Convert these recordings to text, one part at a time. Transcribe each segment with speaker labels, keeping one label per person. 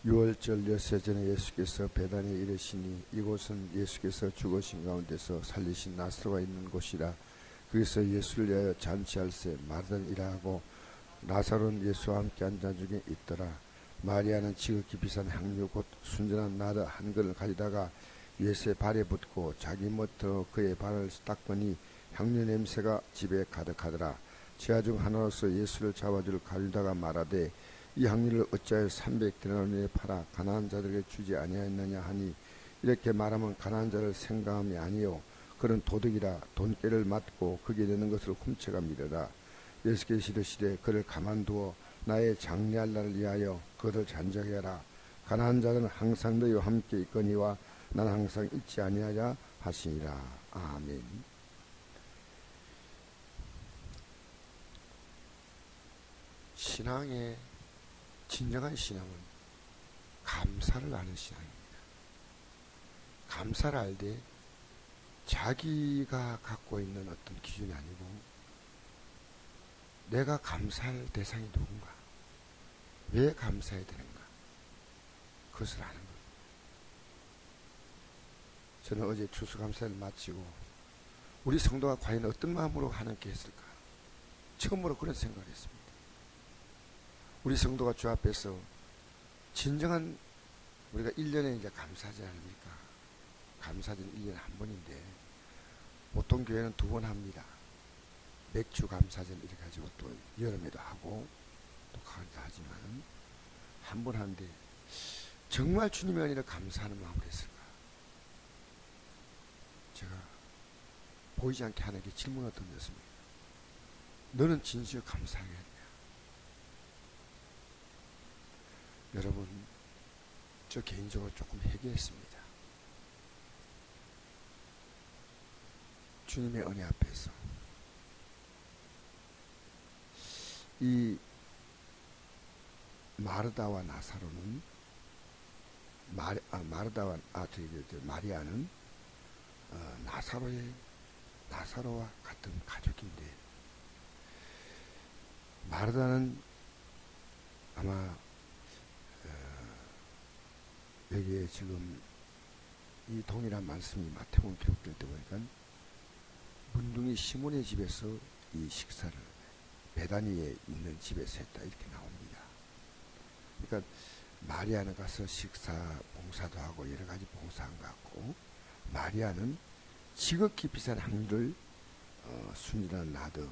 Speaker 1: 유월절 엿새 전에 예수께서 베다니에 이르시니 이곳은 예수께서 죽으신 가운데서 살리신 나사로가 있는 곳이라. 거기서 예수를 위하여 잔치할새 마르다는 일하고 나사로는 예수와 함께 앉아 중에 있더라. 마리아는 지극히 비싼 향유 곧 순전한 나드 한 근을 가지다가 예수의 발에 붓고 자기 멋대로 그의 발을 닦으니 향유 냄새가 집에 가득하더라. 제자 중 하나로서 예수를 잡아줄 가리다가 말하되 이 향유를 어찌하여 300데나리온에 팔아 가난한 자들에게 주지 아니하였느냐 하니, 이렇게 말하면 가난한 자를 생각함이 아니요 그는 도둑이라 돈깨를 맞고 거기에 넣는 것을 훔쳐갑니다라. 예수께서 이르시되 그를 가만두어 나의 장례할 날을 위하여 그것을 잔자게 하라. 가난한 자는 항상 너희와 함께 있거니와 나는 항상 있지 아니하랴 하시니라. 아멘. 신앙의 진정한 신앙은 감사를 하는 신앙입니다. 감사를 할 때 자기가 갖고 있는 어떤 기준이 아니고 내가 감사할 대상이 누군가, 왜 감사해야 되는가, 그것을 아는 겁니다. 저는 어제 추수감사를 마치고 우리 성도가 과연 어떤 마음으로 하나님께 했을까, 처음으로 그런 생각을 했습니다. 우리 성도가 주 앞에서 진정한, 우리가 1년에 이제 감사하지 않습니까? 감사절은 1년에 한 번인데 보통 교회는 2번 합니다. 맥주 감사절 이렇게 가지고 또 여름에도 하고 또 가을에도 하지만 한 번 하는데 정말 주님의 은혜를 감사하는 마음으로 했을까? 제가 보이지 않게 하나님께 질문을 던졌습니다. 너는 진실로 감사하겠냐? 여러분, 저 개인적으로 조금 회개했습니다. 주님의 은혜 앞에서 이 마르다와 나사로는 마리아는 나사로와 같은 가족인데, 마르다는 아마 여기에 지금 이 동일한 말씀이 마태복음 기록될 때 보니까 문둥이 시몬의 집에서 이 식사를 베다니에 있는 집에서 했다, 이렇게 나옵니다. 그러니까 마리아는 가서 식사 봉사도 하고 여러 가지 봉사한 것 같고, 마리아는 지극히 비싼 향유를 순전한 나드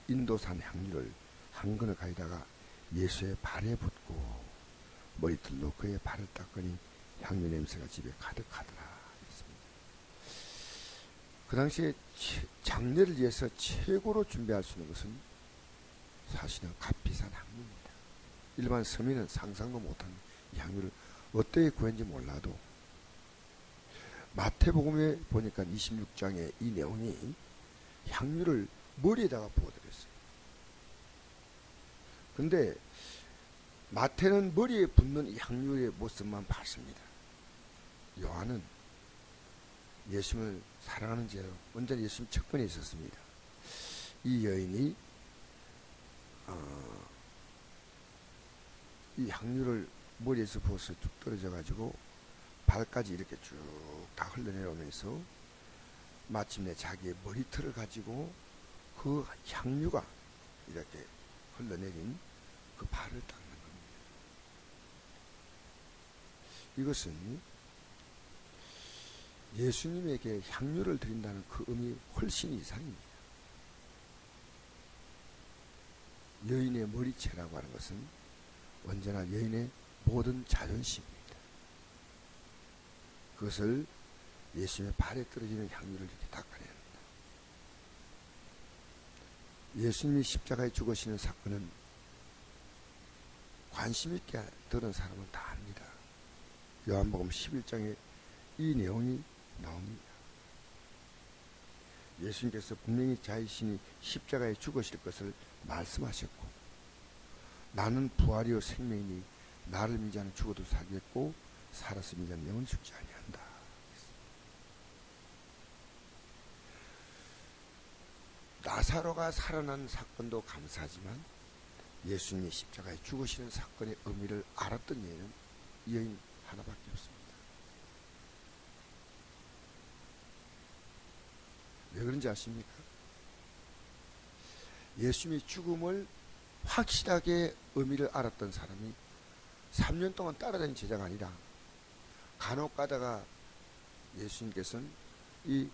Speaker 1: 인도산 향유를 한 근을 가져다가 예수의 발에 붓고 머리털로 그의 발을 닦으니 향유 냄새가 집에 가득하더라 했습니다. 그 당시에 장례를 위해서 최고로 준비할 수 있는 것은 사실은 값비싼 향유입니다. 일반 서민은 상상도 못한 이 향유를 어떻게 구했는지 몰라도 마태복음에 보니까 26장에 이 내용이 향유를 머리에다가 부어드렸어요. 근데 마태는 머리에 붓는 이 향유의 모습만 봤습니다. 요한은 예수님을 사랑하는 죄로 언제나 예수님 측근에 있었습니다. 이 여인이 이 향유를 머리에서 부어서 쭉 떨어져 가지고 발까지 이렇게 쭉 다 흘러내려오면서 마침내 자기의 머리털을 가지고 그 향유가 이렇게 흘러내린 그 발을 닦는 겁니다. 이것은 예수님에게 향유를 드린다는 그 의미 훨씬 이상입니다. 여인의 머리채라고 하는 것은 언제나 여인의 모든 자존심입니다. 그것을 예수님의 발에 떨어지는 향유를 이렇게 닦아내야 합니다. 예수님이 십자가에 죽으시는 사건은 관심 있게 들은 사람은 다 압니다. 요한복음 11장에 이 내용이 나옵니다. 예수님께서 분명히 자신이 십자가에 죽으실 것을 말씀하셨고, 나는 부활이요 생명이니 나를 믿지 않으면 죽어도 살겠고 살았으면 믿지 않으면 영원히 죽지 아니한다. 나사로가 살아난 사건도 감사하지만 예수님이 십자가에 죽으시는 사건의 의미를 알았던 예는 여인 하나밖에 없습니다. 왜 그런지 아십니까? 예수님의 죽음을 확실하게 의미를 알았던 사람이 3년 동안 따라다닌 제자가 아니라 간혹 가다가 예수님께서는 이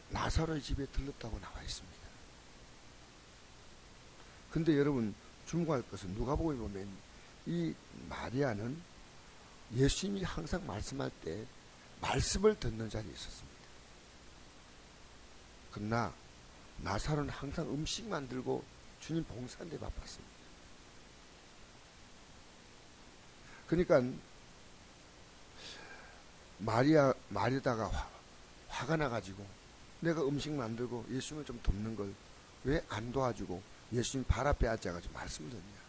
Speaker 1: 나사로의 집에 들렀다고 나와 있습니다. 근데 여러분 주목할 것은 누가복음에 보면 이 마리아는 예수님이 항상 말씀할 때 말씀을 듣는 자리에 있었습니다. 그러나 나사로는 항상 음식 만들고 주님 봉사하는 데 바빴습니다. 그러니까 마리다가 화가 나가지고 내가 음식 만들고 예수님을 좀 돕는 걸 왜 안 도와주고 예수님 발 앞에 앉아가지고 말씀을 듣냐.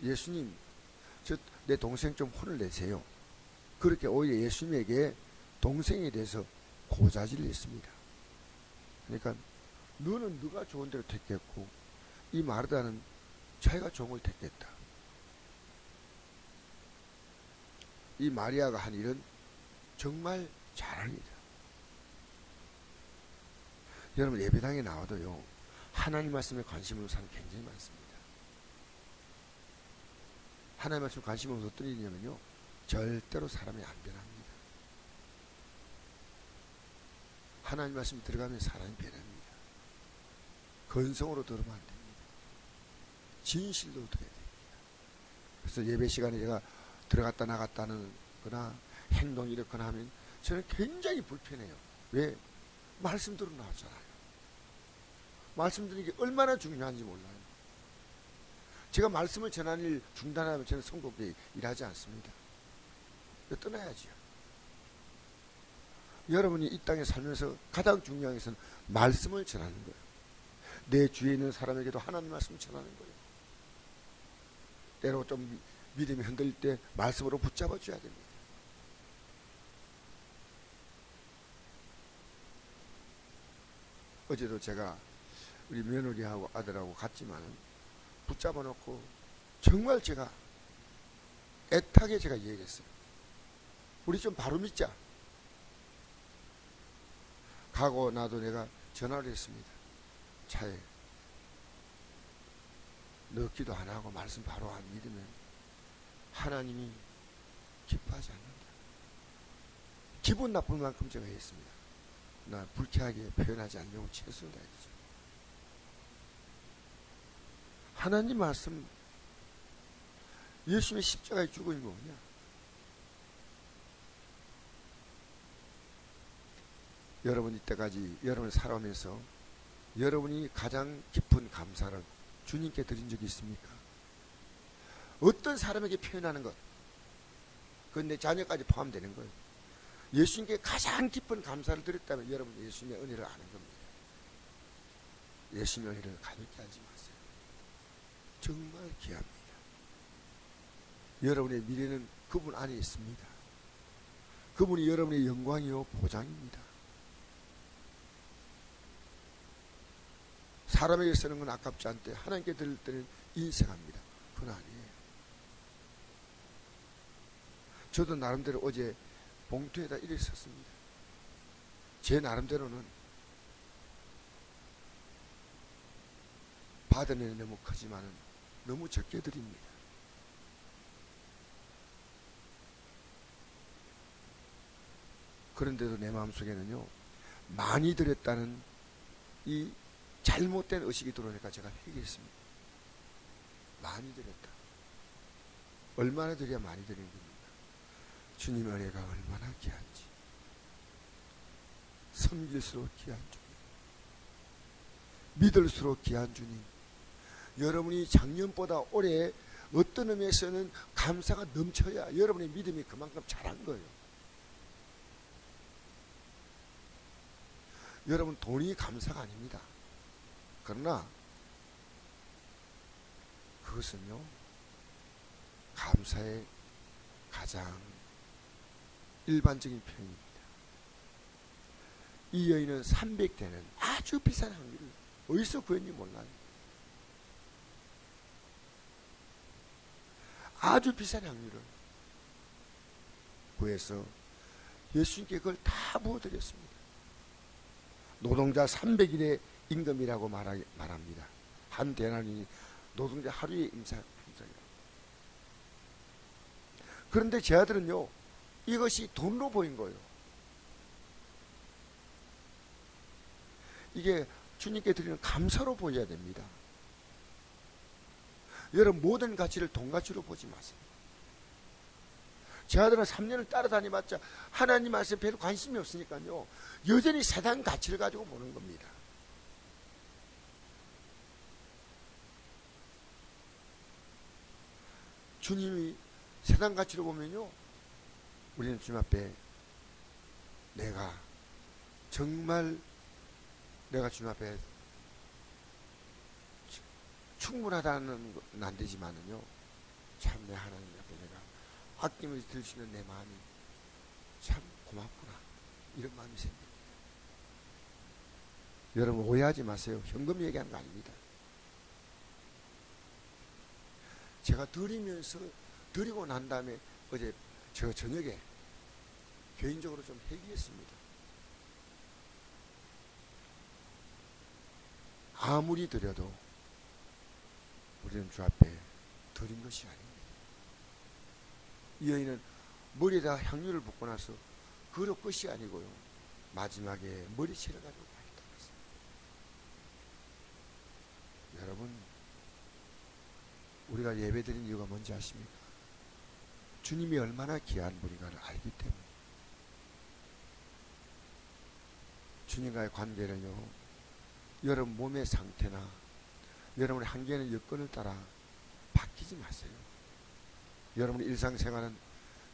Speaker 1: 예수님, 내 동생 좀 혼을 내세요. 그렇게 오히려 예수님에게 동생에 대해서 고자질을 했습니다. 그러니까 너는 네가 좋은 대로 택했고 이 마르다는 자기가 좋은 걸 택했다. 이 마리아가 한 일은 정말 잘한 일이다. 여러분 예배당에 나와도요 하나님 말씀에 관심을 사람 굉장히 많습니다. 하나님 말씀에 관심을 없는 어떤 일이냐면요 절대로 사람이 안 변합니다. 하나님 말씀이 들어가면 사람이 변합니다. 건성으로 들으면 안 됩니다. 진실로 들어야 됩니다. 그래서 예배 시간에 제가 들어갔다 나갔다는 거나 행동이 이렇거나 하면 저는 굉장히 불편해요. 왜? 말씀 들어 나왔잖아요. 말씀 듣는 게 얼마나 중요한지 몰라요. 제가 말씀을 전하는 일 중단하면 저는 성도께 일하지 않습니다. 떠나야지요. 여러분이 이 땅에 살면서 가장 중요한 것은 말씀을 전하는 거예요. 내 주위에 있는 사람에게도 하나님 말씀을 전하는 거예요. 때로 좀 믿음이 흔들릴 때 말씀으로 붙잡아 줘야 됩니다. 어제도 제가 우리 며느리하고 아들하고 갔지만 붙잡아 놓고 정말 제가 애타게 제가 얘기했어요. 우리 좀 바로 믿자. 가고 나도 내가 전화를 했습니다. 차에 너 기도 안 하고 말씀 바로 안 믿으면 하나님이 기뻐하지 않는다. 기분 나쁠 만큼 제가 했습니다. 나 불쾌하게 표현하지 않으려고 최선을 다했죠. 하나님 말씀, 예수님의 십자가의 죽음이 뭐냐? 여러분 이때까지 여러분을 살아오면서 여러분이 가장 깊은 감사를 주님께 드린 적이 있습니까? 어떤 사람에게 표현하는 것, 그건 내 자녀까지 포함되는 거예요. 예수님께 가장 깊은 감사를 드렸다면 여러분 예수님의 은혜를 아는 겁니다. 예수님의 은혜를 가볍게 하지 마세요. 정말 귀합니다. 여러분의 미래는 그분 안에 있습니다. 그분이 여러분의 영광이요 보장입니다. 사람에게 쓰는 건 아깝지 않대 하나님께 드릴 때는 인색합니다. 그건 아니에요. 저도 나름대로 어제 봉투에다 이렇게 썼습니다. 제 나름대로는 받은 은혜 너무 크지만 너무 적게 드립니다. 그런데도 내 마음속에는요 많이 드렸다는 이 잘못된 의식이 들어오니까 제가 회개했습니다. 많이 드렸다. 얼마나 드려야 많이 드리는 겁니까? 주님의 은혜가 얼마나 귀한지. 섬길수록 귀한 주님, 믿을수록 귀한 주님. 여러분이 작년보다 올해 어떤 의미에서는 감사가 넘쳐야 여러분의 믿음이 그만큼 자란 거예요. 여러분 돈이 감사가 아닙니다. 그러나 그것은요 감사의 가장 일반적인 표현입니다. 이 여인은 300대는 아주 비싼 향기를 어디서 구했는지 몰라요. 아주 비싼 향유를 구해서 예수님께 그걸 다 부어드렸습니다. 노동자 300일의 임금이라고 말합니다. 한 데나리온이 노동자 하루의 임상이라고. 그런데 제 아들은요, 이것이 돈으로 보인 거예요. 이게 주님께 드리는 감사로 보여야 됩니다. 여러분, 모든 가치를 돈 가치로 보지 마세요. 제 아들은 3년을 따라다니봤자 하나님 말씀에 별로 관심이 없으니까요, 여전히 세상 가치를 가지고 보는 겁니다. 주님이 세상 가치로 보면요, 우리는 주님 앞에 내가 정말 내가 주님 앞에 충분하다는 건 안 되지만은요, 참 내 하나님 앞에 내가 아낌없이 들 수 있는 내 마음이 참 고맙구나, 이런 마음이 생깁니다. 여러분, 오해하지 마세요. 현금 얘기하는 거 아닙니다. 제가 드리고 난 다음에 어제 저 저녁에 개인적으로 좀 회개했습니다. 아무리 드려도 우리는 주 앞에 드린 것이 아닙니다. 이 여인은 머리에다 향유를 붓고 나서 그로 끝이 아니고요, 마지막에 머리채를 가지고 많이 돌았습니다. 여러분, 우리가 예배드린 이유가 뭔지 아십니까? 주님이 얼마나 귀한 분인가를 알기 때문에. 주님과의 관계를요, 여러분 몸의 상태나 여러분의 한계는 여건을 따라 바뀌지 마세요. 여러분의 일상생활은,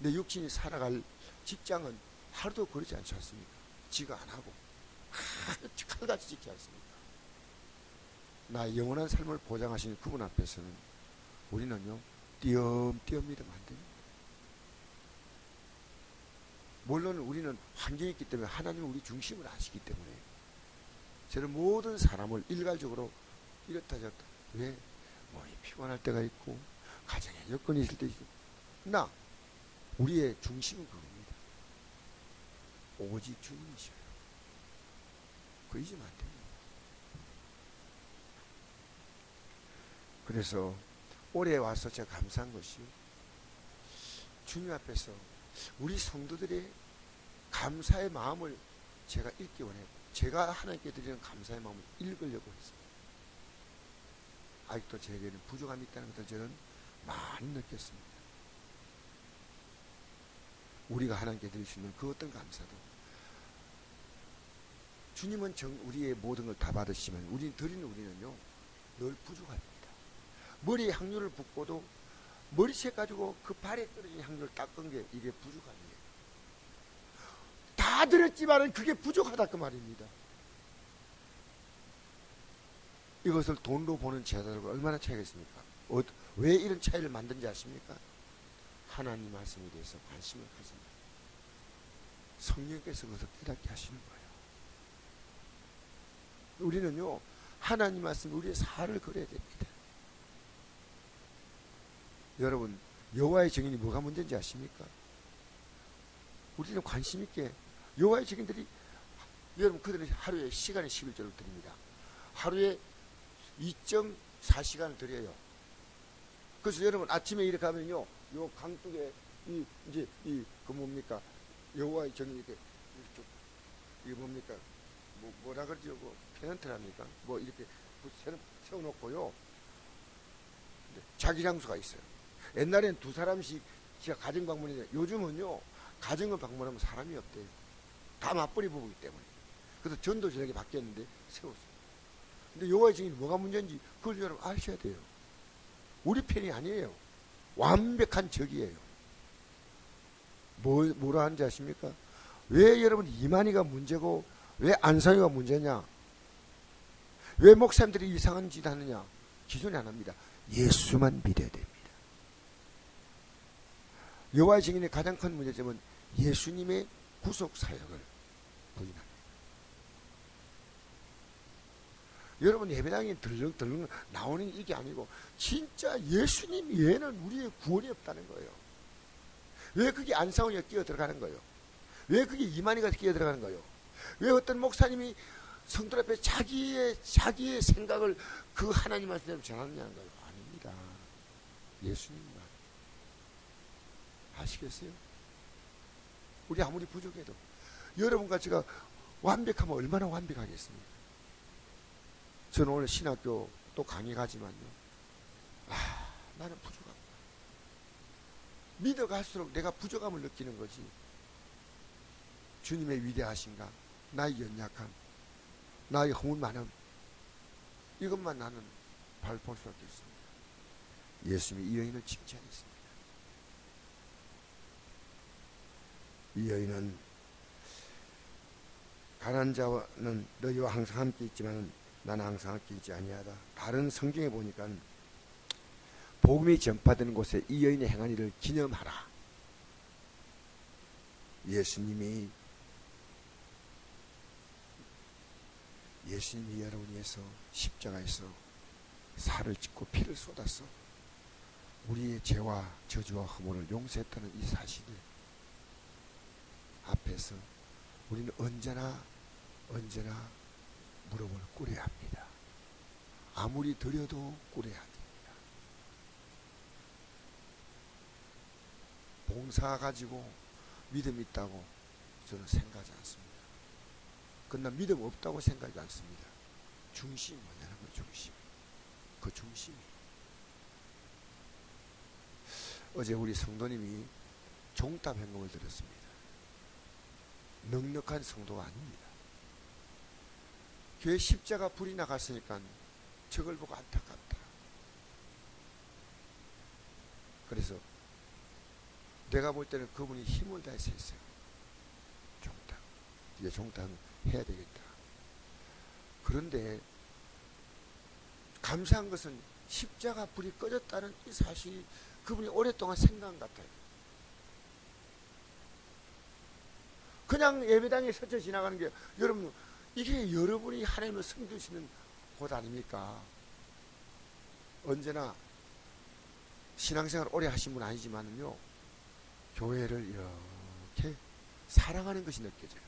Speaker 1: 내 육신이 살아갈 직장은 하루도 그러지 않지 않습니까? 지가 안 하고 칼같이 지지 않습니까? 나의 영원한 삶을 보장하시는 그분 앞에서는 우리는요, 띄엄띄엄 믿으면 안 됩니다. 물론 우리는 환경이 있기 때문에 하나님은 우리 중심을 아시기 때문에 저는 모든 사람을 일괄적으로 이렇다 저렇다, 왜 몸이 피곤할 때가 있고 가정에 여건이 있을 때 있고, 우리의 중심은 그겁니다. 오직 주님이셔요. 그 잊으면 안 됩니다. 그래서 올해 와서 제가 감사한 것이, 주님 앞에서 우리 성도들의 감사의 마음을 제가 읽기 원해요. 제가 하나님께 드리는 감사의 마음을 읽으려고 했습니다. 아직도 제게는 부족함이 있다는 것을 저는 많이 느꼈습니다. 우리가 하나님께 드릴 수 있는 그 어떤 감사도, 주님은 우리의 모든 걸 다 받으시면 우리는요 늘 부족합니다. 머리에 향유를 붓고도 머리채 가지고 그 발에 떨어진 향유를 닦은 게 이게 부족함이에요. 다 드렸지만은 그게 부족하다 그 말입니다. 이것을 돈으로 보는 제자들과 얼마나 차이가 있습니까? 왜 이런 차이를 만든지 아십니까? 하나님 말씀에 대해서 관심을 가집니다. 성령께서 그것을 깨닫게 하시는 거예요. 우리는요, 하나님 말씀 우리의 살을 걸어야 됩니다. 여러분, 여호와의 증인이 뭐가 문제인지 아십니까? 우리는 관심 있게, 여호와의 증인들이, 여러분, 그들은 하루에 시간에 11조를 드립니다. 하루에 2.4시간을 드려요. 그래서 여러분, 아침에 이렇게 하면요, 요 강둑에 그 뭡니까, 여호와의 증인이 이렇게 이게 뭡니까, 뭐라 그러죠? 뭐 페넌트랍니까? 뭐 이렇게 세워놓고요, 자기 장소가 있어요. 옛날엔 2사람씩 제가 가정 방문했는데, 요즘은요 가정을 방문하면 사람이 없대요. 다 맞벌이 부부이기 때문에. 그래서 전도 저녁에 바뀌었는데 세웠어요. 근데 여호와의 증인이 뭐가 문제인지 그걸 여러분 아셔야 돼요. 우리 편이 아니에요. 완벽한 적이에요. 뭐라 하는지 아십니까? 왜 여러분 이만희가 문제고 왜 안상희가 문제냐? 왜 목사님들이 이상한 짓 하느냐? 기존에 안 합니다. 예수만 믿어야 됩니다. 여호와의 증인의 가장 큰 문제점은 예수님의 구속 사역을 부인합니다. 여러분 예배당에 들렁들렁 나오는 이게 아니고 진짜 예수님 외에는 우리의 구원이 없다는 거예요. 왜 그게 안상훈이가 끼어 들어가는 거예요? 왜 그게 이만희가 끼어 들어가는 거예요? 왜 어떤 목사님이 성도 앞에 자기의 생각을 그 하나님 말씀대로 전하느냐는 거예요? 아닙니다. 예수님만. 아시겠어요? 우리 아무리 부족해도 여러분과 제가 완벽하면 얼마나 완벽하겠습니까? 저는 오늘 신학교 또 강의 가지만요. 나는 부족하구나. 믿어갈수록 내가 부족함을 느끼는 거지. 주님의 위대하신가, 나의 연약함, 나의 허물 많음, 이것만 나는 발볼 수밖에 없습니다. 예수님이 이 여인을 칭찬했습니다. 이 여인은 가난한 자는 너희와 항상 함께 있지만 나는 항상 함께 있지 아니하다. 다른 성경에 보니까 복음이 전파되는 곳에 이 여인의 행한 일을 기념하라. 예수님이 여러분 위해서 십자가에서 살을 찢고 피를 쏟아서 우리의 죄와 저주와 허물을 용서했다는 이 사실 앞에서 우리는 언제나 무릎을 꿇어야 합니다. 아무리 드려도 꿇어야 됩니다. 봉사 가지고 믿음 있다고 저는 생각하지 않습니다. 그러나 믿음 없다고 생각하지 않습니다. 중심이 뭐냐는 거예요. 중심. 그 중심이. 어제 우리 성도님이 종탑 현금을 드렸습니다. 넉넉한 성도가 아닙니다. 교회 십자가 불이 나갔으니까 저걸 보고 안타깝다. 그래서 내가 볼 때는 그분이 힘을 다해서 했어요. 종탑. 이제 종탑 해야 되겠다. 그런데 감사한 것은 십자가 불이 꺼졌다는 이 사실이 그분이 오랫동안 생각한 것 같아요. 그냥 예배당에 스쳐 지나가는 게 여러분 이게 여러분이 하나님을 섬기시는 곳 아닙니까? 언제나 신앙생활 오래 하신 분 아니지만요, 교회를 이렇게 사랑하는 것이 느껴져요.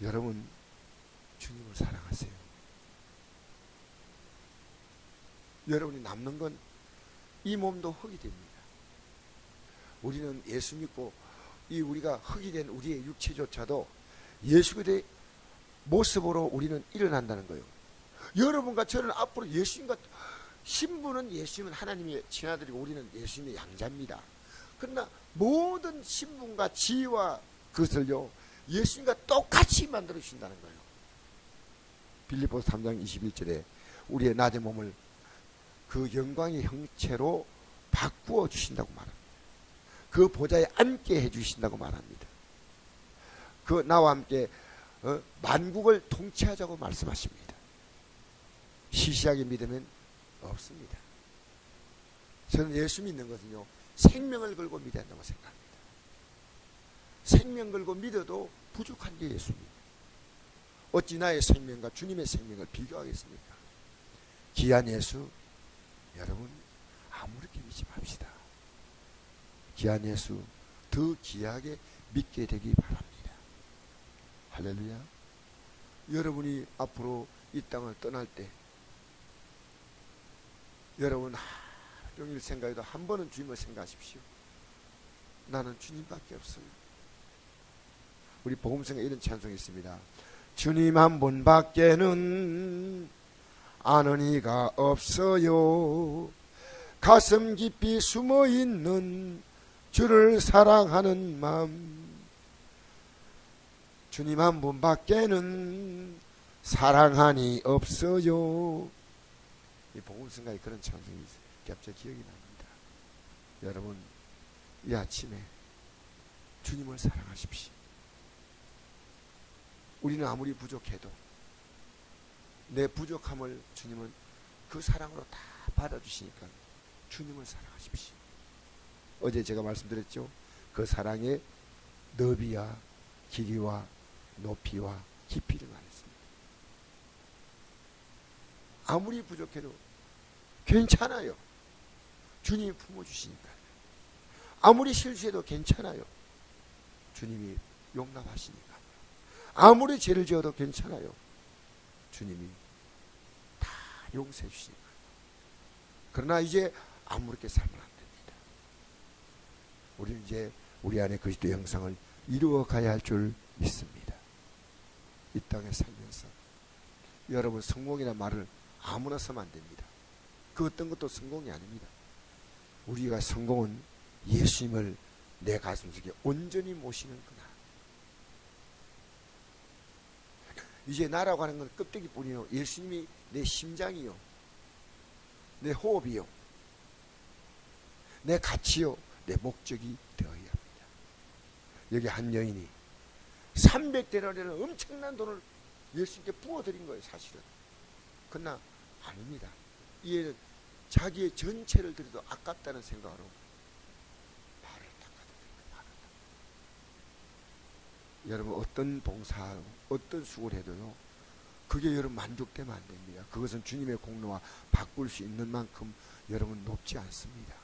Speaker 1: 여러분 주님을 사랑하세요. 여러분이 남는 건 이 몸도 흙이 됩니다. 우리는 예수 믿고 이 우리가 흙이 된 우리의 육체조차도 예수 그리스도의 모습으로 우리는 일어난다는 거예요. 여러분과 저는 앞으로 예수님과 신부는 예수님은 하나님의 친아들이고 우리는 예수님의 양자입니다. 그러나 모든 신분과 지위와 그것을요 예수님과 똑같이 만들어 주신다는 거예요. 빌립보서 3장 21절에 우리의 낮은 몸을 그 영광의 형체로 바꾸어 주신다고 말합니다. 그 보좌에 앉게 해주신다고 말합니다. 그 나와 함께 만국을 통치하자고 말씀하십니다. 시시하게 믿으면 없습니다. 저는 예수 믿는 것은요 생명을 걸고 믿어야 한다고 생각합니다. 생명 걸고 믿어도 부족한 게 예수입니다. 어찌 나의 생명과 주님의 생명을 비교하겠습니까? 귀한 예수 여러분 아무렇게 믿지 맙시다. 귀한 예수 더 귀하게 믿게 되기 바랍니다. 할렐루야. 여러분이 앞으로 이 땅을 떠날 때 여러분 하루 종일 생각해도 한 번은 주님을 생각하십시오. 나는 주님밖에 없어요. 우리 복음성에 이런 찬송이 있습니다. 주님 한 분밖에는 아는 이가 없어요. 가슴 깊이 숨어있는 주를 사랑하는 마음. 주님 한 분밖에는 사랑하니 없어요. 이 복음성가에 그런 찬송이 갑자기 기억이 납니다. 여러분 이 아침에 주님을 사랑하십시오. 우리는 아무리 부족해도 내 부족함을 주님은 그 사랑으로 다 받아주시니까 주님을 사랑하십시오. 어제 제가 말씀드렸죠. 그 사랑의 너비와 길이와 높이와 깊이를 말했습니다. 아무리 부족해도 괜찮아요. 주님이 품어주시니까. 아무리 실수해도 괜찮아요. 주님이 용납하시니까. 아무리 죄를 지어도 괜찮아요. 주님이 다 용서해 주시니까. 그러나 이제 아무렇게 살면 안 됩니다. 우리는 이제 우리 안에 그리스도의 형상을 이루어 가야 할 줄 믿습니다. 이 땅에 살면서 여러분, 성공이라는 말을 아무나 쓰면 안 됩니다. 그 어떤 것도 성공이 아닙니다. 우리가 성공은 예수님을 내 가슴속에 온전히 모시는 거다. 이제 나라고 하는 건 껍데기뿐이요. 예수님이 내 심장이요, 내 호흡이요, 내 가치요, 내 목적이 되어야 합니다. 여기 한 여인이 300데나리라는 엄청난 돈을 예수님께 부어드린 거예요. 사실은. 그러나 아닙니다. 이에는 자기의 전체를 드려도 아깝다는 생각으로 발을 닦아드립니다. 여러분, 어떤 봉사, 어떤 수고를 해도요, 그게 여러분 만족되면 안 됩니다. 그것은 주님의 공로와 바꿀 수 있는 만큼 여러분 높지 않습니다.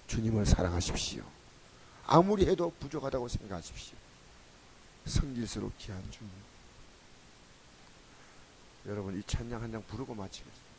Speaker 1: 주님을 사랑하십시오. 아무리 해도 부족하다고 생각하십시오. 성질스럽고 귀한 주님. 여러분, 이 찬양 한 장 부르고 마치겠습니다.